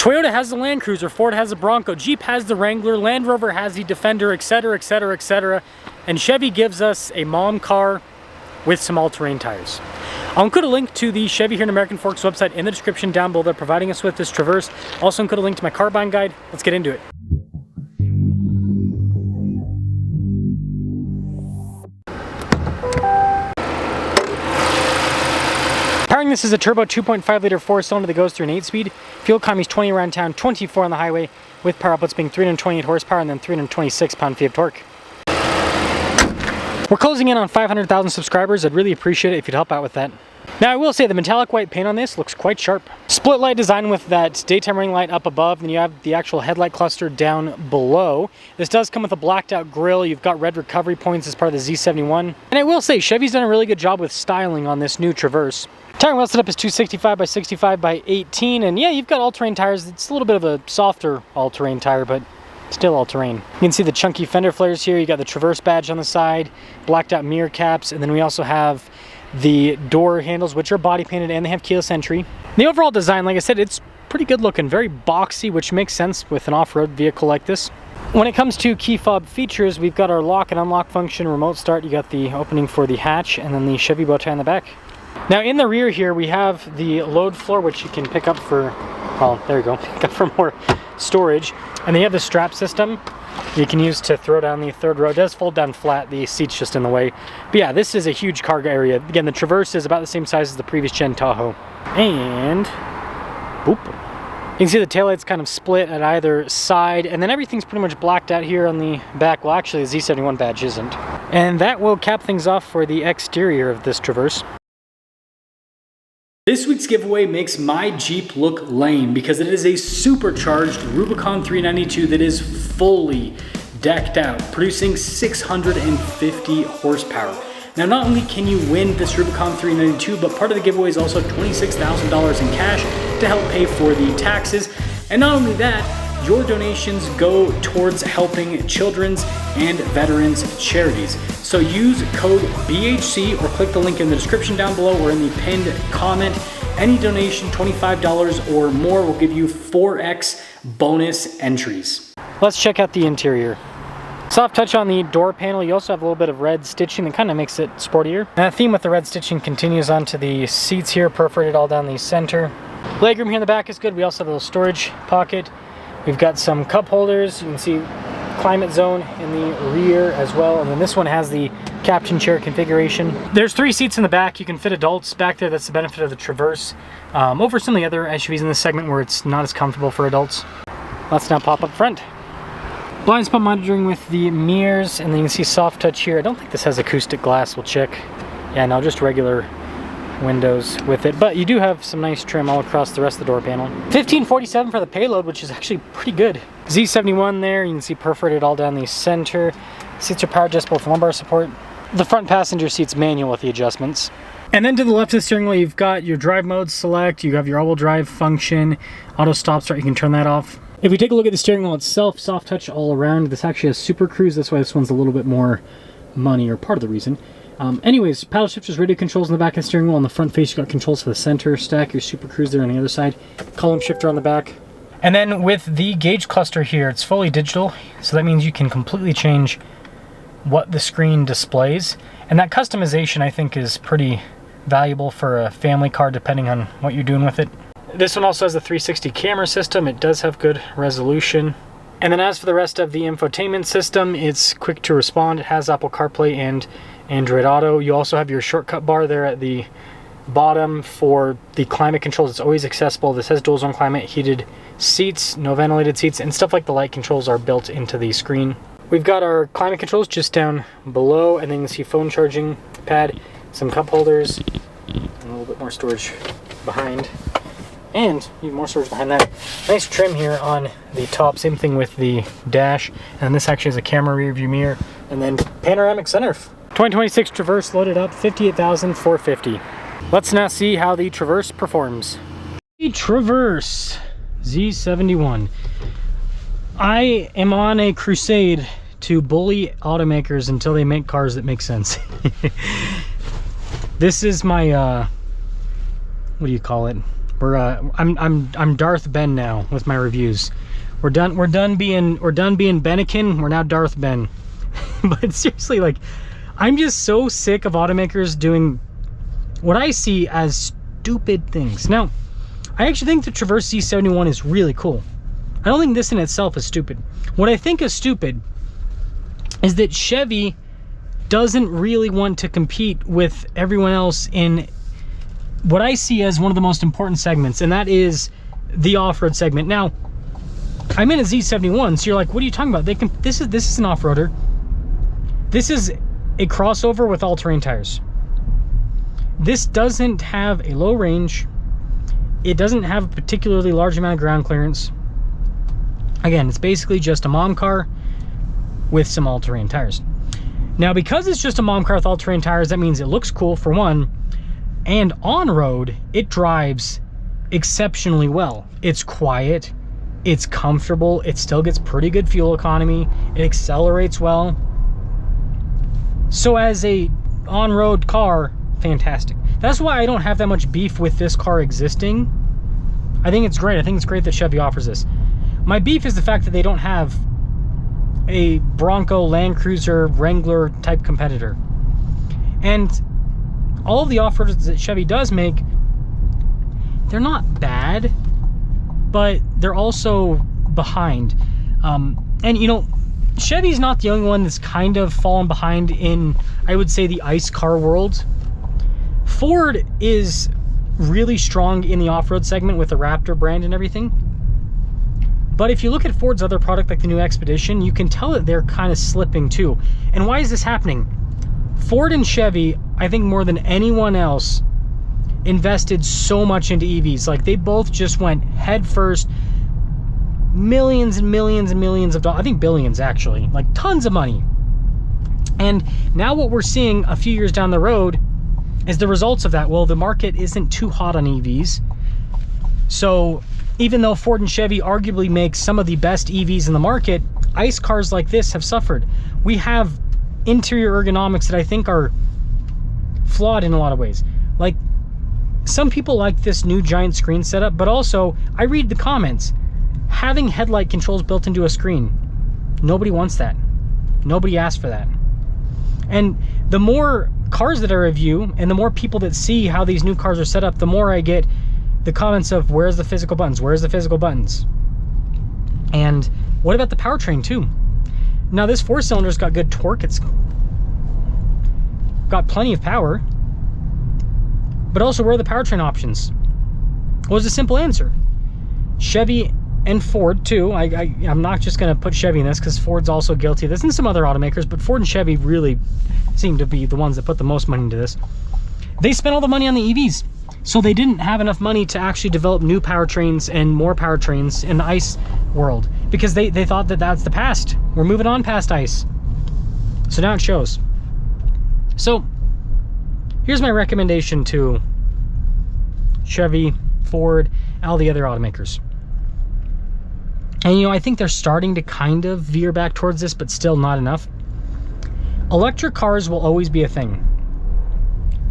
Toyota has the Land Cruiser, Ford has the Bronco, Jeep has the Wrangler, Land Rover has the Defender, etc, etc, etc. And Chevy gives us a mom car with some all-terrain tires. I'll include a link to the Chevy here in American Forks website in the description down below. They're providing us with this Traverse. Also include a link to my car buying guide. Let's get into it. Powering this is a turbo 2.5 liter 4-cylinder that goes through an 8-speed. Fuel economy is 20 around town, 24 on the highway, with power outputs being 328 horsepower and then 326 pound-feet of torque. We're closing in on 500,000 subscribers. I'd really appreciate it if you'd help out with that. Now I will say the metallic white paint on this looks quite sharp. Split light design with that daytime running light up above, then you have the actual headlight cluster down below. This does come with a blacked out grille. You've got red recovery points as part of the Z71. And I will say Chevy's done a really good job with styling on this new Traverse. Tire wheel setup is 265 by 65 by 18, and yeah, you've got all-terrain tires. It's a little bit of a softer all-terrain tire, but still all-terrain. You can see the chunky fender flares here. You got the Traverse badge on the side, blacked out mirror caps, and then we also have the door handles, which are body painted and they have keyless entry. The overall design, like I said, it's pretty good looking, very boxy, which makes sense with an off-road vehicle like this. When it comes to key fob features, we've got our lock and unlock function, remote start. You got the opening for the hatch, and then the Chevy bow tie on the back. Now in the rear here, we have the load floor, which you can pick up for, well, there you go, pick up for more storage. And then you have the strap system you can use to throw down the third row. It does fold down flat, the seat's just in the way. But yeah, this is a huge cargo area. Again, the Traverse is about the same size as the previous gen Tahoe. And, boop. You can see the taillight's kind of split at either side, and then everything's pretty much blacked out here on the back. Well, actually the Z71 badge isn't. And that will cap things off for the exterior of this Traverse. This week's giveaway makes my Jeep look lame because it is a supercharged Rubicon 392 that is fully decked out, producing 650 horsepower. Now, not only can you win this Rubicon 392, but part of the giveaway is also $26,000 in cash to help pay for the taxes. And not only that, your donations go towards helping children's and veterans charities. So use code BHC or click the link in the description down below or in the pinned comment. Any donation, $25 or more, will give you 4x bonus entries. Let's check out the interior. Soft touch on the door panel. You also have a little bit of red stitching that kind of makes it sportier. And that theme with the red stitching continues onto the seats here, perforated all down the center. Legroom here in the back is good. We also have a little storage pocket. We've got some cup holders. You can see climate zone in the rear as well. And then this one has the captain chair configuration. There's 3 seats in the back. You can fit adults back there. That's the benefit of the Traverse over some of the other SUVs in this segment where it's not as comfortable for adults. Let's now pop up front. Blind spot monitoring with the mirrors, and then you can see soft touch here. I don't think this has acoustic glass. We'll check. Yeah, no, just regular windows with it, but you do have some nice trim all across the rest of the door panel. $1547 for the payload, which is actually pretty good. Z71 there, you can see perforated all down the center. Seats are power adjustable with lumbar support. The front passenger seat's manual with the adjustments. And then to the left of the steering wheel, you've got your drive mode select, you have your all-wheel drive function, auto stop start, you can turn that off. If we take a look at the steering wheel itself, soft touch all around. This actually has Super Cruise, that's why this one's a little bit more money, or part of the reason. Anyways, paddle shifters, radio controls on the back of the steering wheel. On the front face, you've got controls for the center stack, your Super Cruise there on the other side. Column shifter on the back. And then with the gauge cluster here, it's fully digital, so that means you can completely change what the screen displays. And that customization, I think, is pretty valuable for a family car, depending on what you're doing with it. This one also has a 360 camera system. It does have good resolution. And then as for the rest of the infotainment system, it's quick to respond. It has Apple CarPlay and Android Auto. You also have your shortcut bar there at the bottom for the climate controls. It's always accessible. This has dual zone climate, heated seats, no ventilated seats, and stuff like the light controls are built into the screen. We've got our climate controls just down below, and then you can see phone charging pad, some cup holders, and a little bit more storage behind. And even more storage behind that. Nice trim here on the top. Same thing with the dash. And this actually has a camera rear view mirror. And then panoramic sunroof. 2026 Traverse loaded up, $58,450. Let's now see how the Traverse performs. The Traverse Z71. I am on a crusade to bully automakers until they make cars that make sense. This is my, what do you call it? I'm Darth Ben now with my reviews. We're done being Bennikin. We're now Darth Ben. But seriously, like, I'm just so sick of automakers doing what I see as stupid things. Now, I actually think the Traverse Z71 is really cool. I don't think this in itself is stupid. What I think is stupid is that Chevy doesn't really want to compete with everyone else in what I see as one of the most important segments, and that is the off-road segment. Now, I'm in a Z71, so you're like, what are you talking about? This is an off-roader. This is a crossover with all-terrain tires. This doesn't have a low range. It doesn't have a particularly large amount of ground clearance. Again, it's basically just a mom car with some all-terrain tires. Now, because it's just a mom car with all-terrain tires, that means it looks cool, for one, and on-road, it drives exceptionally well. It's quiet, it's comfortable, it still gets pretty good fuel economy, it accelerates well. So as a on-road car, fantastic. That's why I don't have that much beef with this car existing. I think it's great. I think it's great that Chevy offers this. My beef is the fact that they don't have a Bronco, Land Cruiser, Wrangler type competitor. And all of the off-roaders that Chevy does make, they're not bad, but they're also behind. And you know, Chevy's not the only one that's kind of fallen behind in, I would say, the ICE car world. Ford is really strong in the off-road segment with the Raptor brand and everything. But if you look at Ford's other product, like the new Expedition, you can tell that they're kind of slipping too. And why is this happening? Ford and Chevy, I think more than anyone else, invested so much into EVs. Like, they both just went head first, millions and millions and millions of dollars, I think billions actually, like tons of money. And now what we're seeing a few years down the road is the results of that. Well, the market isn't too hot on EVs. So even though Ford and Chevy arguably make some of the best EVs in the market, ICE cars like this have suffered. We have interior ergonomics that I think are flawed in a lot of ways. Like, some people like this new giant screen setup, but also I read the comments. Having headlight controls built into a screen, nobody wants that. Nobody asked for that. And the more cars that I review and the more people that see how these new cars are set up, the more I get the comments of, where's the physical buttons? Where's the physical buttons? And what about the powertrain too? Now, this 4-cylinder's got good torque. It's got plenty of power. But also, where are the powertrain options? Well, there's a simple answer. Chevy and Ford too. I'm not just going to put Chevy in this because Ford's also guilty of this, and some other automakers, but Ford and Chevy really seem to be the ones that put the most money into this. They spent all the money on the EVs, so they didn't have enough money to actually develop new powertrains and more powertrains in the ICE world, because they thought that that's the past. We're moving on past ICE. So now it shows. So here's my recommendation to Chevy, Ford, all the other automakers. And you know, I think they're starting to kind of veer back towards this, but still not enough. Electric cars will always be a thing.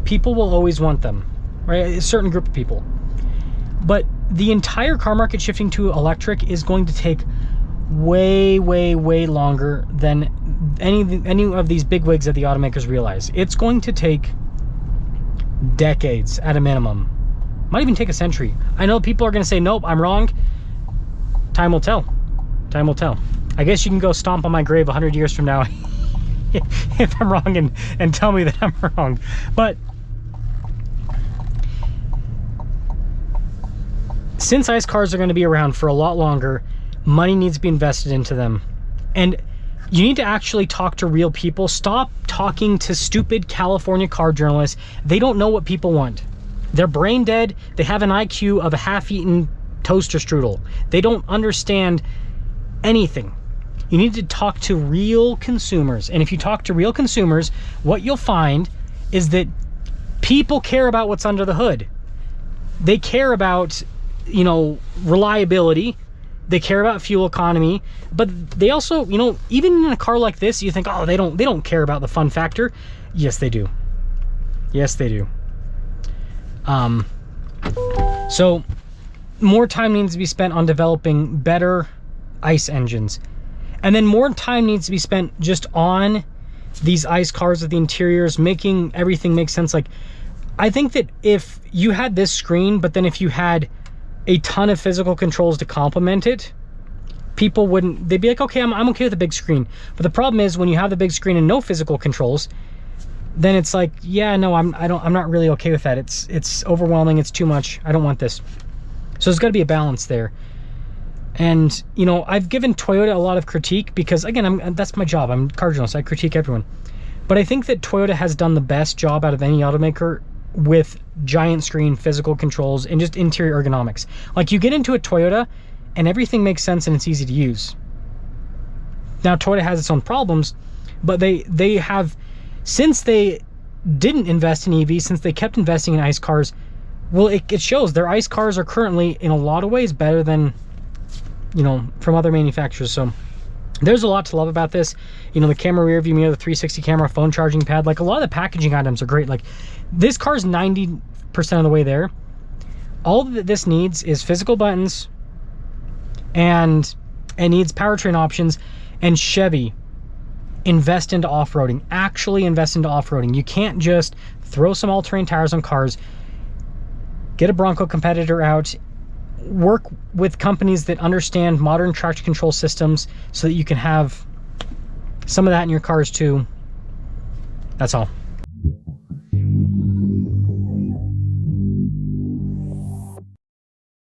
People will always want them, right? A certain group of people. But the entire car market shifting to electric is going to take way, way, way longer than any of these bigwigs at the automakers realize. It's going to take decades at a minimum. Might even take a century. I know people are going to say, nope, I'm wrong. Time will tell. Time will tell. I guess you can go stomp on my grave 100 years from now if I'm wrong and tell me that I'm wrong. But since ICE cars are going to be around for a lot longer, money needs to be invested into them. And you need to actually talk to real people. Stop talking to stupid California car journalists. They don't know what people want. They're brain dead. They have an IQ of a half-eaten toaster strudel. They don't understand anything. You need to talk to real consumers. And if you talk to real consumers, what you'll find is that people care about what's under the hood. They care about, you know, reliability. They care about fuel economy, but they also, you know, even in a car like this, you think, oh, they don't care about the fun factor. Yes, they do. Yes, they do. So more time needs to be spent on developing better ICE engines. And then more time needs to be spent just on these ICE cars with the interiors, making everything make sense. Like, I think that if you had this screen, but then if you had a ton of physical controls to complement it, people wouldn't, they'd be like, okay, I'm okay with the big screen. But the problem is when you have the big screen and no physical controls, then it's like, yeah, no, I'm not really okay with that. It's overwhelming, it's too much, I don't want this. So there's got to be a balance there. And, you know, I've given Toyota a lot of critique because, again, that's my job. I'm a car journalist. I critique everyone. But I think that Toyota has done the best job out of any automaker with giant screen, physical controls, and just interior ergonomics. Like, you get into a Toyota and everything makes sense and it's easy to use. Now, Toyota has its own problems, but they have, since they didn't invest in EVs, since they kept investing in ICE cars, well, it shows. Their ICE cars are currently, in a lot of ways, better than, you know, from other manufacturers. So there's a lot to love about this. You know, the camera rear view mirror, the 360 camera, phone charging pad, like a lot of the packaging items are great. Like, this car's 90% of the way there. All that this needs is physical buttons, and it needs powertrain options. And Chevy, invest into off-roading. Actually invest into off-roading. You can't just throw some all-terrain tires on cars, get a Bronco competitor out, work with companies that understand modern traction control systems so that you can have some of that in your cars too. That's all.